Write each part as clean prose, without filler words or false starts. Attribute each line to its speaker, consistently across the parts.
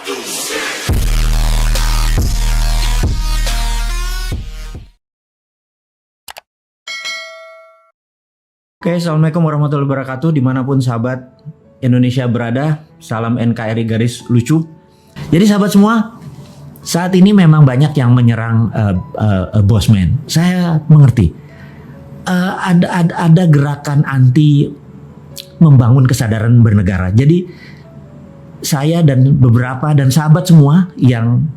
Speaker 1: Oke, Assalamualaikum warahmatullahi wabarakatuh. Dimanapun sahabat Indonesia berada, salam NKRI garis lucu. Jadi sahabat semua, saat ini memang banyak yang menyerang Bosman. Saya mengerti. Ada gerakan anti membangun kesadaran bernegara. Jadi saya dan beberapa dan sahabat semua yang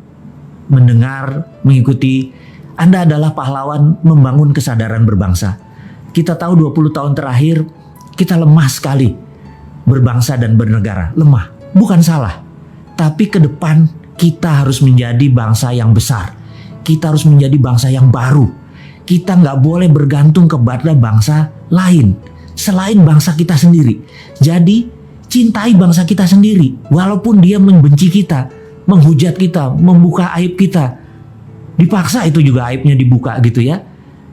Speaker 1: mendengar, mengikuti, Anda adalah pahlawan membangun kesadaran berbangsa. Kita tahu 20 tahun terakhir kita lemah sekali berbangsa dan bernegara. Lemah, bukan salah. Tapi ke depan kita harus menjadi bangsa yang besar. Kita harus menjadi bangsa yang baru. Kita nggak boleh bergantung kepada bangsa lain selain bangsa kita sendiri. Jadi cintai bangsa kita sendiri. Walaupun dia membenci kita, menghujat kita, membuka aib kita. Dipaksa itu juga aibnya dibuka gitu ya.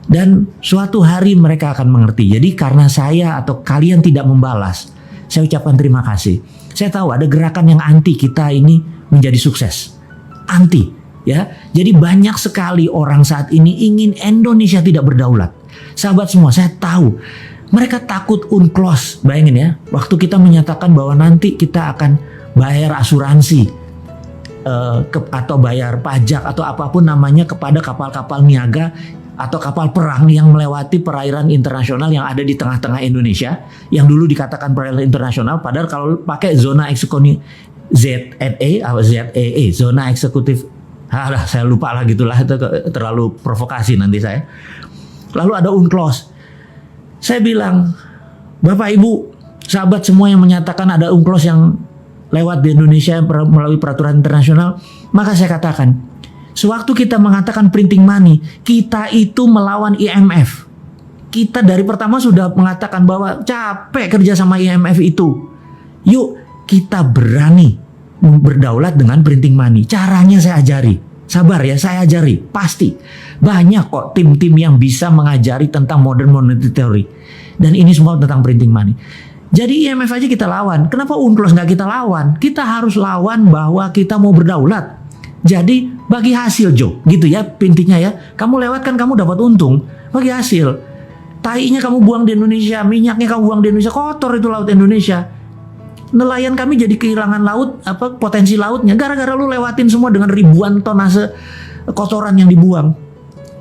Speaker 1: Dan suatu hari mereka akan mengerti. Jadi karena saya atau kalian tidak membalas, saya ucapkan terima kasih. Saya tahu ada gerakan yang anti kita ini menjadi sukses. Anti ya. Jadi banyak sekali orang saat ini ingin Indonesia tidak berdaulat. Sahabat semua, saya tahu mereka takut UNCLOS. Bayangin ya, waktu kita menyatakan bahwa nanti kita akan bayar asuransi atau bayar pajak atau apapun namanya kepada kapal-kapal niaga atau kapal perang yang melewati perairan internasional yang ada di tengah-tengah Indonesia, yang dulu dikatakan perairan internasional, padahal kalau pakai zona eksekutif ZEE atau ZEE, zona eksekutif, saya lupa lah gitulah, itu terlalu provokasi nanti saya. Lalu ada UNCLOS. Saya bilang, Bapak Ibu, sahabat semua yang menyatakan ada UNCLOS yang lewat di Indonesia melalui peraturan internasional, maka saya katakan, sewaktu kita mengatakan printing money, kita itu melawan IMF. Kita dari pertama sudah mengatakan bahwa capek kerja sama IMF itu. Yuk kita berani berdaulat dengan printing money. Caranya saya ajari. Sabar ya, saya ajari. Pasti. Banyak kok tim-tim yang bisa mengajari tentang modern monetary theory. Dan ini semua tentang printing money. Jadi IMF aja kita lawan. Kenapa UNCLOS nggak kita lawan? Kita harus lawan bahwa kita mau berdaulat. Jadi bagi hasil Jo, gitu ya pintinya ya. Kamu lewat kan kamu dapat untung, bagi hasil. Tainya kamu buang di Indonesia, minyaknya kamu buang di Indonesia, kotor itu laut Indonesia. Nelayan kami jadi kehilangan laut, potensi lautnya gara-gara lu lewatin semua dengan ribuan tonase kotoran yang dibuang.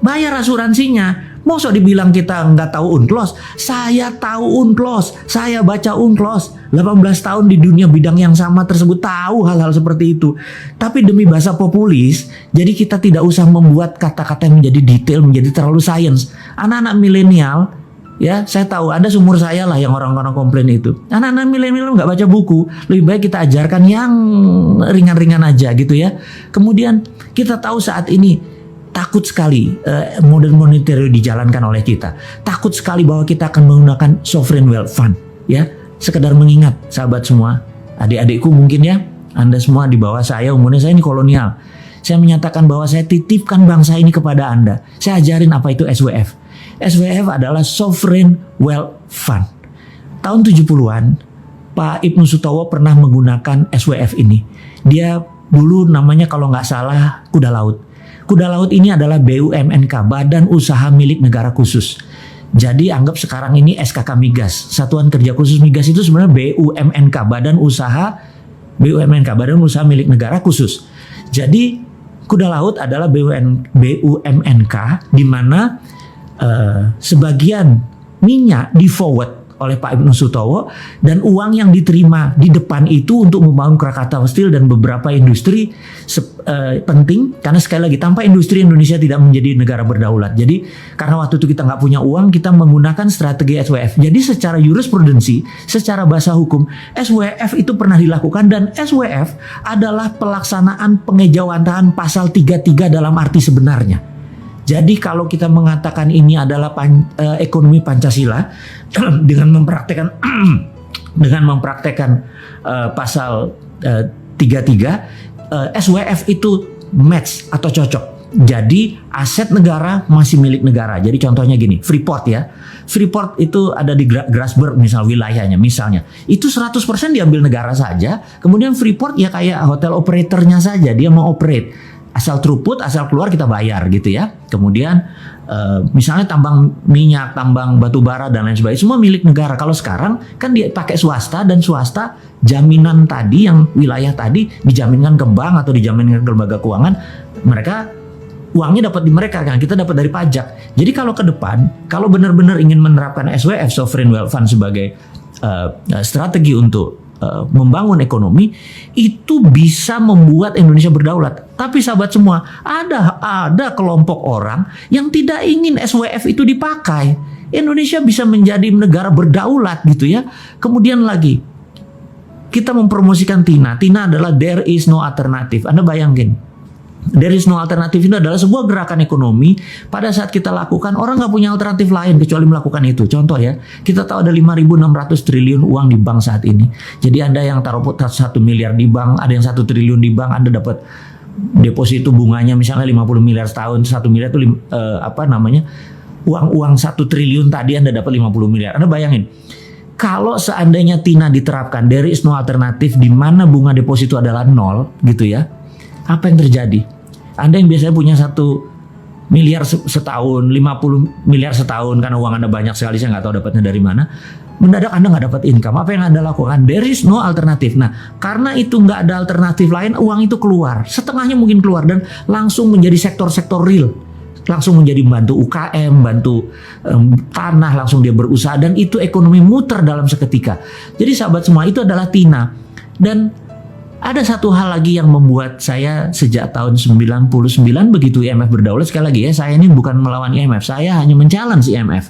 Speaker 1: Bayar asuransinya. Masa dibilang kita nggak tahu UNCLOS? Saya tahu UNCLOS, saya baca UNCLOS. 18 tahun di dunia bidang yang sama tersebut, tahu hal-hal seperti itu. Tapi demi bahasa populis, jadi kita tidak usah membuat kata-kata yang menjadi detail, menjadi terlalu sains. Anak-anak milenial, ya saya tahu ada sumur saya lah yang orang-orang komplain itu. Anak-anak milenial nggak baca buku, lebih baik kita ajarkan yang ringan-ringan aja gitu ya. Kemudian kita tahu saat ini takut sekali modern monetary dijalankan oleh kita. Takut sekali bahwa kita akan menggunakan sovereign wealth fund. Ya, sekedar mengingat sahabat semua, adik-adikku mungkin ya, Anda semua di bawah saya, umurnya saya ini kolonial. Saya menyatakan bahwa saya titipkan bangsa ini kepada Anda. Saya ajarin apa itu SWF. SWF adalah sovereign wealth fund. Tahun 70-an, Pak Ibnu Sutowo pernah menggunakan SWF ini. Dia dulu namanya kalau nggak salah kuda laut. Kuda laut ini adalah BUMNK, Badan Usaha Milik Negara Khusus. Jadi anggap sekarang ini SKK Migas, Satuan Kerja Khusus Migas itu sebenarnya BUMNK, Badan Usaha Milik Negara Khusus. Jadi kuda laut adalah BUMNK di mana sebagian minyak di forward oleh Pak Ibnu Sutowo dan uang yang diterima di depan itu untuk membangun Krakatau Steel dan beberapa industri penting, karena sekali lagi tanpa industri Indonesia tidak menjadi negara berdaulat. Jadi karena waktu itu kita nggak punya uang, kita menggunakan strategi SWF. Jadi secara jurisprudensi, secara bahasa hukum, SWF itu pernah dilakukan dan SWF adalah pelaksanaan pengejawantahan pasal 33 dalam arti sebenarnya. Jadi kalau kita mengatakan ini adalah ekonomi Pancasila dengan mempraktekkan pasal 33, SWF itu match atau cocok. Jadi aset negara masih milik negara. Jadi contohnya gini, Freeport ya. Freeport itu ada di Grasberg misal wilayahnya misalnya. Itu 100% diambil negara saja. Kemudian Freeport ya kayak hotel operatornya saja. Dia mau operate. Asal throughput, asal keluar kita bayar gitu ya. Kemudian misalnya tambang minyak, tambang batu bara dan lain sebagainya. Semua milik negara. Kalau sekarang kan dia pakai swasta dan swasta jaminan tadi yang wilayah tadi dijaminkan ke bank atau dijaminkan ke lembaga keuangan. Mereka uangnya dapat di mereka kan, kita dapat dari pajak. Jadi kalau ke depan, kalau benar-benar ingin menerapkan SWF Sovereign Wealth Fund sebagai strategi untuk membangun ekonomi, itu bisa membuat Indonesia berdaulat. Tapi sahabat semua, ada kelompok orang yang tidak ingin SWF itu dipakai. Indonesia bisa menjadi negara berdaulat gitu ya. Kemudian lagi, kita mempromosikan TINA. TINA adalah there is no alternative. Anda bayangin. There is no alternative itu adalah sebuah gerakan ekonomi. Pada saat kita lakukan, orang nggak punya alternatif lain kecuali melakukan itu. Contoh ya, kita tahu ada 5.600 triliun uang di bank saat ini. Jadi Anda yang taruh 1 miliar di bank, ada yang 1 triliun di bank, Anda dapat deposito bunganya misalnya 50 miliar setahun. 1 miliar itu uang 1 triliun tadi Anda dapat 50 miliar. Anda bayangin, kalau seandainya TINA diterapkan, there is no alternative, di mana bunga deposito adalah 0 gitu ya. Apa yang terjadi? Anda yang biasanya punya 1 miliar setahun, 50 miliar setahun karena uang Anda banyak sekali, saya nggak tahu dapatnya dari mana. Mendadak Anda nggak dapat income. Apa yang Anda lakukan? There is no alternative. Nah, karena itu nggak ada alternatif lain, uang itu keluar. Setengahnya mungkin keluar dan langsung menjadi sektor-sektor real. Langsung menjadi bantu UKM, bantu tanah, langsung dia berusaha dan itu ekonomi muter dalam seketika. Jadi sahabat semua, itu adalah TINA. Dan ada satu hal lagi yang membuat saya sejak tahun 99 begitu IMF berdaulat, sekali lagi ya, saya ini bukan melawan IMF, saya hanya men-challenge IMF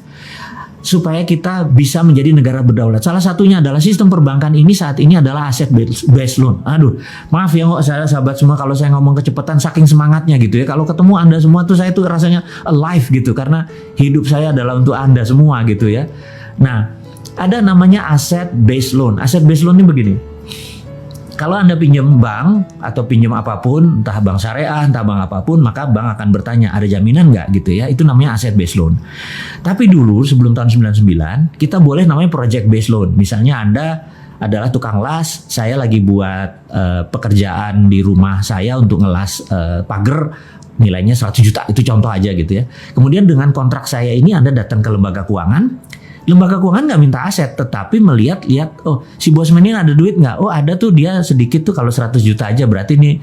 Speaker 1: supaya kita bisa menjadi negara berdaulat. Salah satunya adalah sistem perbankan ini saat ini adalah aset based loan. Aduh, maaf ya saya sahabat semua kalau saya ngomong kecepatan saking semangatnya gitu ya. Kalau ketemu Anda semua tuh saya tuh rasanya alive gitu karena hidup saya adalah untuk Anda semua gitu ya. Nah, ada namanya aset based loan. Aset based loan ini begini. Kalau Anda pinjam bank atau pinjam apapun, entah bank syariah, entah bank apapun, maka bank akan bertanya, ada jaminan nggak gitu ya? Itu namanya asset based loan. Tapi dulu sebelum tahun 99, kita boleh namanya project based loan. Misalnya Anda adalah tukang las, saya lagi buat pekerjaan di rumah saya untuk ngelas pagar, nilainya 100 juta, itu contoh aja gitu ya. Kemudian dengan kontrak saya ini Anda datang ke lembaga keuangan. Lembaga keuangan nggak minta aset, tetapi melihat oh si bosman ini ada duit nggak? Oh ada tuh, dia sedikit tuh, kalau 100 juta aja berarti ini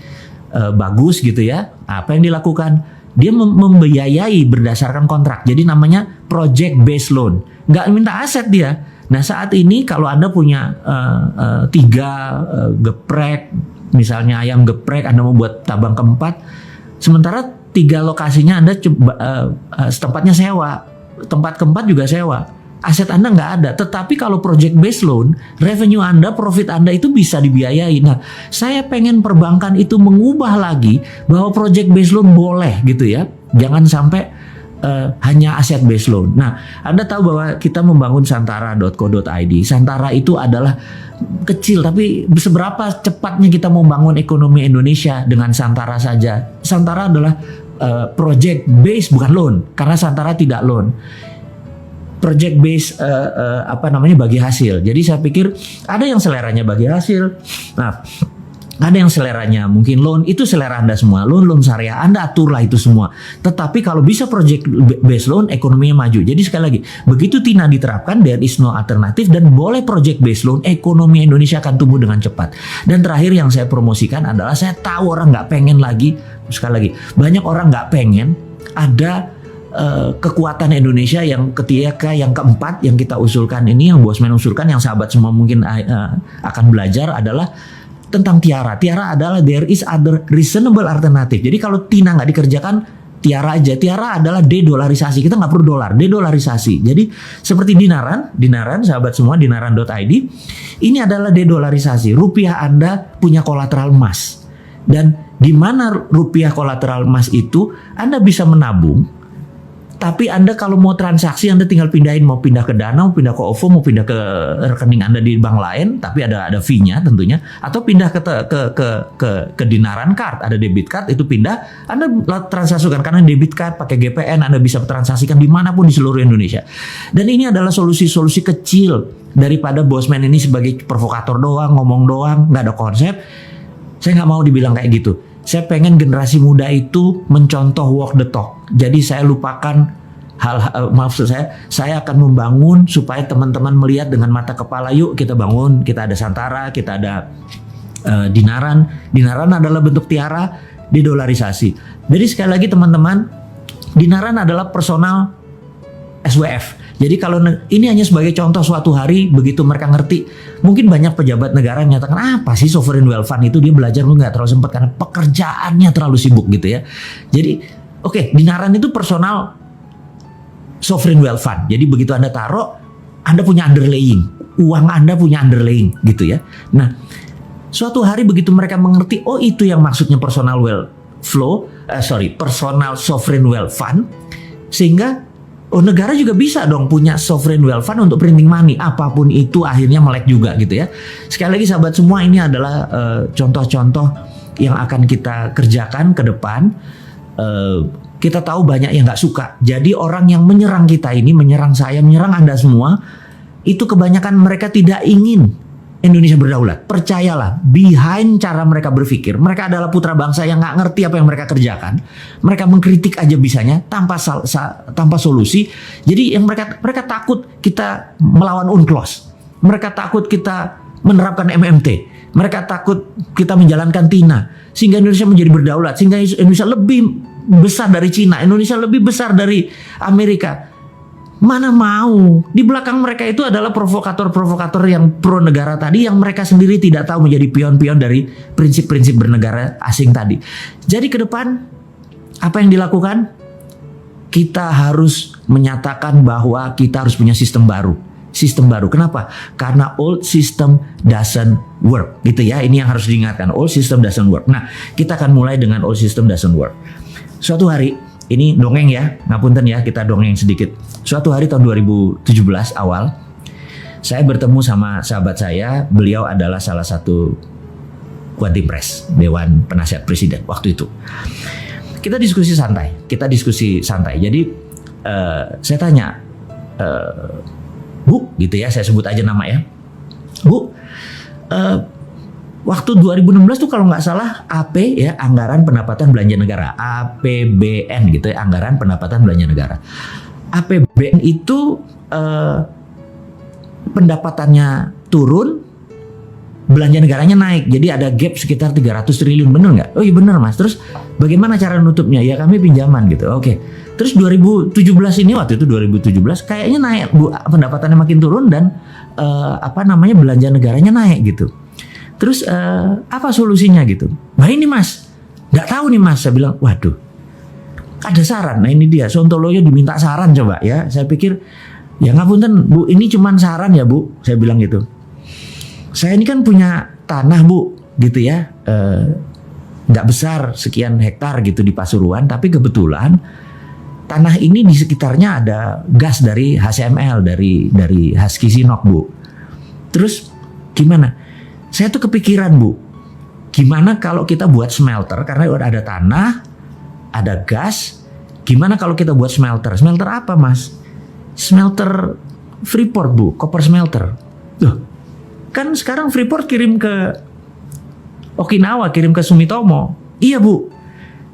Speaker 1: bagus gitu ya. Apa yang dilakukan? Dia membiayai berdasarkan kontrak. Jadi namanya project based loan. Nggak minta aset dia. Nah saat ini kalau Anda punya 3 geprek, misalnya ayam geprek, Anda mau buat tabang keempat, sementara 3 lokasinya Anda tempatnya sewa, tempat keempat juga sewa. Aset Anda nggak ada, tetapi kalau project based loan, revenue Anda, profit Anda itu bisa dibiayai. Nah, saya pengen perbankan itu mengubah lagi bahwa project based loan boleh gitu ya, jangan sampai hanya aset based loan. Nah, Anda tahu bahwa kita membangun santara.co.id. Santara itu adalah kecil, tapi seberapa cepatnya kita membangun ekonomi Indonesia dengan Santara saja. Santara adalah project based, bukan loan, karena Santara tidak loan. Project based bagi hasil. Jadi saya pikir ada yang seleranya bagi hasil. Nah, ada yang seleranya mungkin loan, itu selera Anda semua. Loan syariah Anda aturlah itu semua. Tetapi kalau bisa project based loan, ekonominya maju. Jadi sekali lagi, begitu TINA diterapkan, there is no alternative, dan boleh project based loan, ekonomi Indonesia akan tumbuh dengan cepat. Dan terakhir yang saya promosikan adalah, saya tahu orang nggak pengen lagi, sekali lagi, banyak orang nggak pengen ada kekuatan Indonesia yang ketiga, yang keempat yang kita usulkan ini, yang bosman usulkan, yang sahabat semua mungkin akan belajar, adalah tentang tiara. Tiara adalah there is other reasonable alternative. Jadi kalau TINA nggak dikerjakan, tiara aja. Tiara adalah de-dolarisasi. Kita nggak perlu dolar, de-dolarisasi. Jadi seperti dinaran sahabat semua, dinaran.id, ini adalah de-dolarisasi. Rupiah Anda punya kolateral emas. Dan di mana rupiah kolateral emas itu, Anda bisa menabung. Tapi Anda kalau mau transaksi, Anda tinggal pindahin, mau pindah ke Dana, mau pindah ke OVO, mau pindah ke rekening Anda di bank lain, tapi ada fee-nya tentunya, atau pindah ke Dinaran Card, ada debit card, itu pindah, Anda transaksikan karena debit card pakai GPN, Anda bisa transaksikan dimanapun di seluruh Indonesia. Dan ini adalah solusi-solusi kecil daripada Bosman ini sebagai provokator doang, ngomong doang, nggak ada konsep. Saya nggak mau dibilang kayak gitu. Saya pengen generasi muda itu mencontoh walk the talk. Jadi saya lupakan maksud saya akan membangun supaya teman-teman melihat dengan mata kepala. Yuk kita bangun, kita ada Santara, kita ada Dinaran. Dinaran adalah bentuk tiara didolarisasi. Jadi sekali lagi teman-teman, Dinaran adalah personal SWF. Jadi kalau ini hanya sebagai contoh, suatu hari begitu mereka ngerti, mungkin banyak pejabat negara yang menyatakan apa sih sovereign wealth fund itu, dia belajar lu nggak terlalu sempat karena pekerjaannya terlalu sibuk gitu ya. Jadi oke, Dinaran itu personal sovereign wealth fund. Jadi begitu Anda taruh, Anda punya underlaying, uang Anda punya underlaying gitu ya. Nah, suatu hari begitu mereka mengerti, oh itu yang maksudnya personal personal sovereign wealth fund, sehingga negara juga bisa dong punya sovereign wealth fund untuk printing money, apapun itu akhirnya melek juga gitu ya. Sekali lagi sahabat semua, ini adalah contoh-contoh yang akan kita kerjakan ke depan. Kita tahu banyak yang nggak suka. Jadi orang yang menyerang kita ini, menyerang saya, menyerang Anda semua, itu kebanyakan mereka tidak ingin Indonesia berdaulat. Percayalah, behind cara mereka berpikir, mereka adalah putra bangsa yang nggak ngerti apa yang mereka kerjakan. Mereka mengkritik aja bisanya tanpa solusi. Jadi yang mereka takut kita melawan UNCLOS. Mereka takut kita menerapkan MMT. Mereka takut kita menjalankan TINA sehingga Indonesia menjadi berdaulat, sehingga Indonesia lebih besar dari Cina, Indonesia lebih besar dari Amerika. Mana mau, di belakang mereka itu adalah provokator-provokator yang pro negara tadi, yang mereka sendiri tidak tahu menjadi pion-pion dari prinsip-prinsip bernegara asing tadi. Jadi ke depan apa yang dilakukan? Kita harus menyatakan bahwa kita harus punya sistem baru. Sistem baru. Kenapa? Karena old system doesn't work. Gitu ya, ini yang harus diingatkan. Old system doesn't work. Nah, kita akan mulai dengan old system doesn't work. Suatu hari, ini dongeng ya, ngapunten ya, kita dongeng sedikit. Suatu hari tahun 2017 awal, saya bertemu sama sahabat saya. Beliau adalah salah satu Quadrimpres, Dewan Penasihat Presiden waktu itu. Kita diskusi santai. Jadi saya tanya, Bu, gitu ya, saya sebut aja nama ya. Bu, waktu 2016 tuh kalau nggak salah AP ya, Anggaran Pendapatan Belanja Negara, APBN gitu ya, Anggaran Pendapatan Belanja Negara. APBN itu pendapatannya turun, belanja negaranya naik. Jadi ada gap sekitar 300 triliun, bener nggak? Oh iya bener Mas. Terus bagaimana cara nutupnya? Ya kami pinjaman gitu. Oke. Terus 2017 ini, waktu itu 2017 kayaknya naik Bu, pendapatannya makin turun dan belanja negaranya naik gitu. Terus apa solusinya gitu? Nah ini Mas, nggak tahu nih Mas. Saya bilang, waduh, ada saran. Nah ini dia, Sontoloyo diminta saran coba ya. Saya pikir, ya ngapunten Bu, ini cuman saran ya Bu. Saya bilang gitu. Saya ini kan punya tanah Bu, gitu ya. Nggak besar, sekian hektar gitu di Pasuruan. Tapi kebetulan tanah ini di sekitarnya ada gas dari HCML, dari Husky Sinok Bu. Terus gimana? Saya tuh kepikiran Bu, gimana kalau kita buat smelter, karena ada tanah, ada gas, gimana kalau kita buat smelter? Smelter apa Mas? Smelter Freeport Bu, copper smelter. Loh, kan sekarang Freeport kirim ke Okinawa, kirim ke Sumitomo. Iya Bu.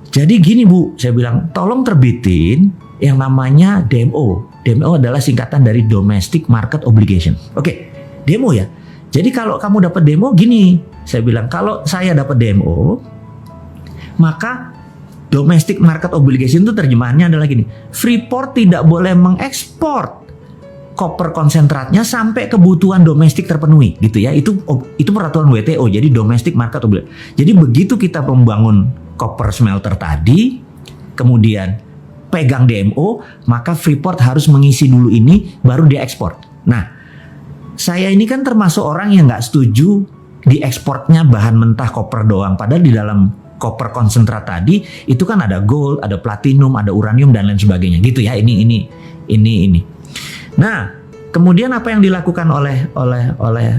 Speaker 1: Jadi gini Bu, saya bilang tolong terbitin yang namanya DMO. DMO adalah singkatan dari Domestic Market Obligation. Oke, demo ya. Jadi kalau kamu dapat demo gini, saya bilang kalau saya dapat demo, maka Domestic Market Obligation itu terjemahannya adalah gini, Freeport tidak boleh mengekspor koper konsentratnya sampai kebutuhan domestik terpenuhi, gitu ya. Itu peraturan WTO, jadi Domestic Market Obligation. Jadi begitu kita membangun koper smelter tadi, kemudian pegang DMO, maka Freeport harus mengisi dulu ini, baru dia ekspor. Nah, saya ini kan termasuk orang yang nggak setuju diekspornya bahan mentah koper doang, padahal di dalam copper konsentrat tadi itu kan ada gold, ada platinum, ada uranium dan lain sebagainya gitu ya. Ini. Nah, kemudian apa yang dilakukan oleh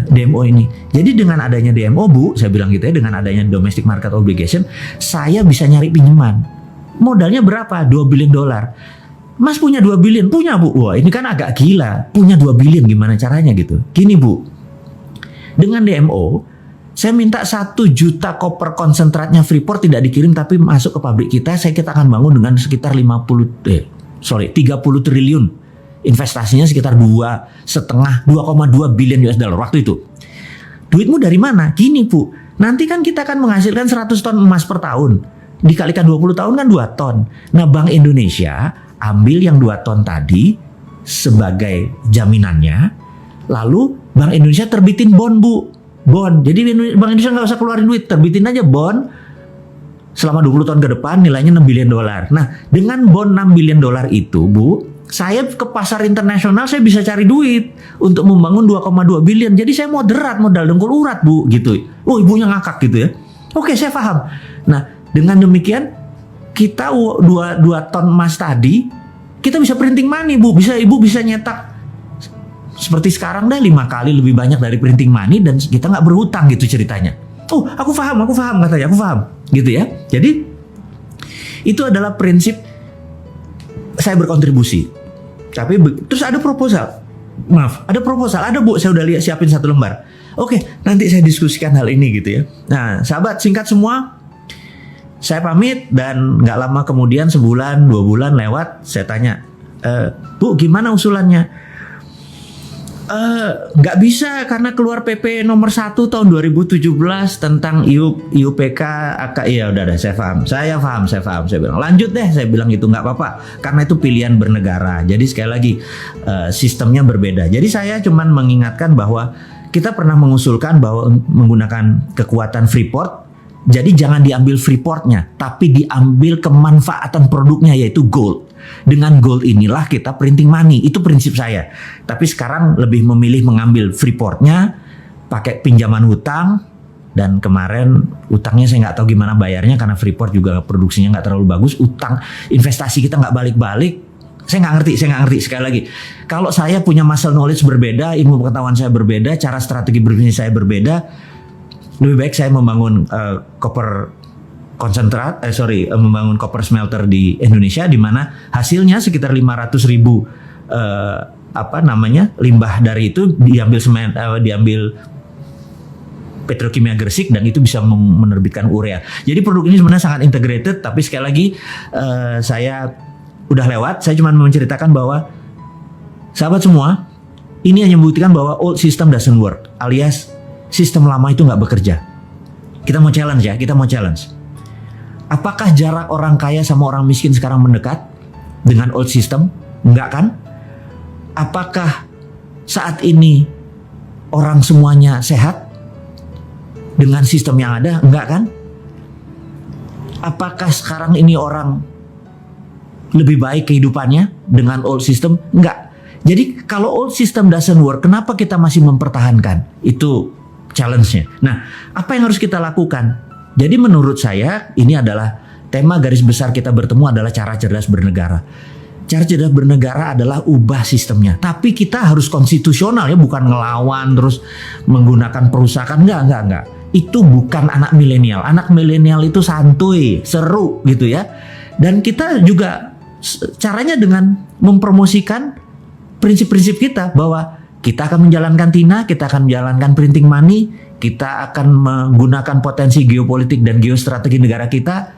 Speaker 1: DMO ini? Jadi dengan adanya DMO, Bu, saya bilang gitu ya, dengan adanya domestic market obligation, saya bisa nyari pinjaman. Modalnya berapa? $2 billion. Mas punya 2 billion? Punya, Bu. Wah, ini kan agak gila. Punya 2 billion gimana caranya gitu? Gini, Bu. Dengan DMO, saya minta 1 juta koper konsentratnya Freeport tidak dikirim tapi masuk ke pabrik kita. Kita akan bangun dengan sekitar 30 triliun. Investasinya sekitar 2,2 billion US dollar waktu itu. Duitmu dari mana? Gini, Bu. Nanti kan kita akan menghasilkan 100 ton emas per tahun. Dikalikan 20 tahun kan 2 ton. Nah, Bank Indonesia ambil yang 2 ton tadi sebagai jaminannya. Lalu Bank Indonesia terbitin bond, Bu. Bond. Jadi Bank Indonesia nggak usah keluarin duit. Terbitin aja bond. Selama 20 tahun ke depan nilainya $6 billion. Nah, dengan bond $6 billion itu, Bu, saya ke pasar internasional saya bisa cari duit untuk membangun 2,2 billion. Jadi saya moderat, modal dengkul urat, Bu, gitu. Oh, ibunya ngakak gitu ya. Oke, saya paham. Nah, dengan demikian kita 2 ton emas tadi kita bisa printing money, Bu. Ibu bisa nyetak seperti sekarang deh 5 kali lebih banyak dari printing money dan kita nggak berhutang gitu ceritanya. Oh, aku paham katanya, aku paham gitu ya. Jadi itu adalah prinsip saya berkontribusi. Tapi terus ada proposal. Ada proposal, ada, Bu. Saya udah lihat siapin 1 lembar. Oke, nanti saya diskusikan hal ini gitu ya. Nah, sahabat, singkat semua, saya pamit dan nggak lama kemudian 1 bulan, 2 bulan lewat, saya tanya, Bu, gimana usulannya? Nggak bisa karena keluar PP nomor 1 tahun 2017 tentang IUPK. Ya udah deh, saya paham. Saya bilang lanjut deh, saya bilang itu nggak apa-apa karena itu pilihan bernegara. Jadi sekali lagi sistemnya berbeda. Jadi saya cuman mengingatkan bahwa kita pernah mengusulkan bahwa menggunakan kekuatan Freeport. Jadi jangan diambil Freeportnya, tapi diambil kemanfaatan produknya yaitu gold. Dengan gold inilah kita printing money, itu prinsip saya. Tapi sekarang lebih memilih mengambil Freeportnya, pakai pinjaman hutang, dan kemarin utangnya saya nggak tahu gimana bayarnya karena Freeport juga produksinya nggak terlalu bagus. Utang investasi kita nggak balik-balik. Saya nggak ngerti sekali lagi. Kalau saya punya muscle knowledge berbeda, ilmu pengetahuan saya berbeda, cara strategi berbisnis saya berbeda. Lebih baik saya membangun membangun copper smelter di Indonesia di mana hasilnya sekitar 500.000 limbah dari itu diambil petrokimia Gresik dan itu bisa menerbitkan urea. Jadi produk ini sebenarnya sangat integrated, tapi sekali lagi saya udah lewat. Saya cuma menceritakan bahwa sahabat semua, ini hanya membuktikan bahwa old system doesn't work, alias sistem lama itu nggak bekerja. Kita mau challenge. Apakah jarak orang kaya sama orang miskin sekarang mendekat dengan old system? Enggak kan? Apakah saat ini orang semuanya sehat dengan sistem yang ada? Enggak kan? Apakah sekarang ini orang lebih baik kehidupannya dengan old system? Enggak. Jadi kalau old system doesn't work, kenapa kita masih mempertahankan? Itu challenge-nya. Nah, apa yang harus kita lakukan? Jadi menurut saya ini adalah tema garis besar kita bertemu adalah cara cerdas bernegara. Cara cerdas bernegara adalah ubah sistemnya. Tapi kita harus konstitusional ya, bukan ngelawan terus menggunakan perusahaan. Enggak. Itu bukan anak milenial. Anak milenial itu santuy, seru gitu ya. Dan kita juga caranya dengan mempromosikan prinsip-prinsip kita bahwa kita akan menjalankan TINA, kita akan menjalankan printing money, kita akan menggunakan potensi geopolitik dan geostrategi negara kita.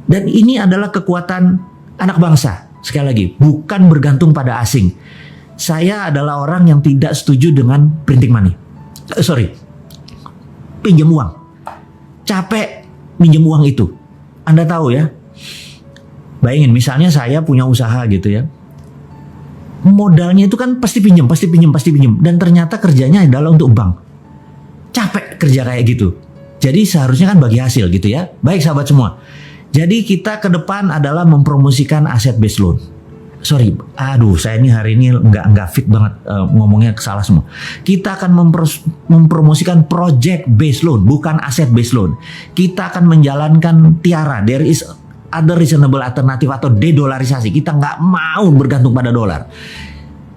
Speaker 1: Dan ini adalah kekuatan anak bangsa. Sekali lagi, bukan bergantung pada asing. Saya adalah orang yang tidak setuju dengan printing money. Pinjam uang. Capek minjem uang itu. Anda tahu ya. Bayangin misalnya saya punya usaha gitu ya. Modalnya itu kan pasti pinjam. Dan ternyata kerjanya adalah untuk bank. Capek kerja kayak gitu. Jadi seharusnya kan bagi hasil gitu ya. Baik sahabat semua. Jadi kita ke depan adalah mempromosikan asset based loan. saya ini hari ini nggak fit banget, ngomongnya salah semua. Kita akan mempromosikan project based loan, bukan asset based loan. Kita akan menjalankan Tiara, there is other reasonable alternative atau dedolarisasi. Kita nggak mau bergantung pada dolar.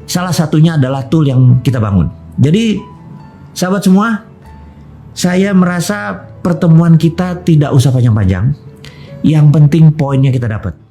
Speaker 1: Salah satunya adalah tool yang kita bangun. Jadi sahabat semua, saya merasa pertemuan kita tidak usah panjang-panjang. Yang penting poinnya kita dapat.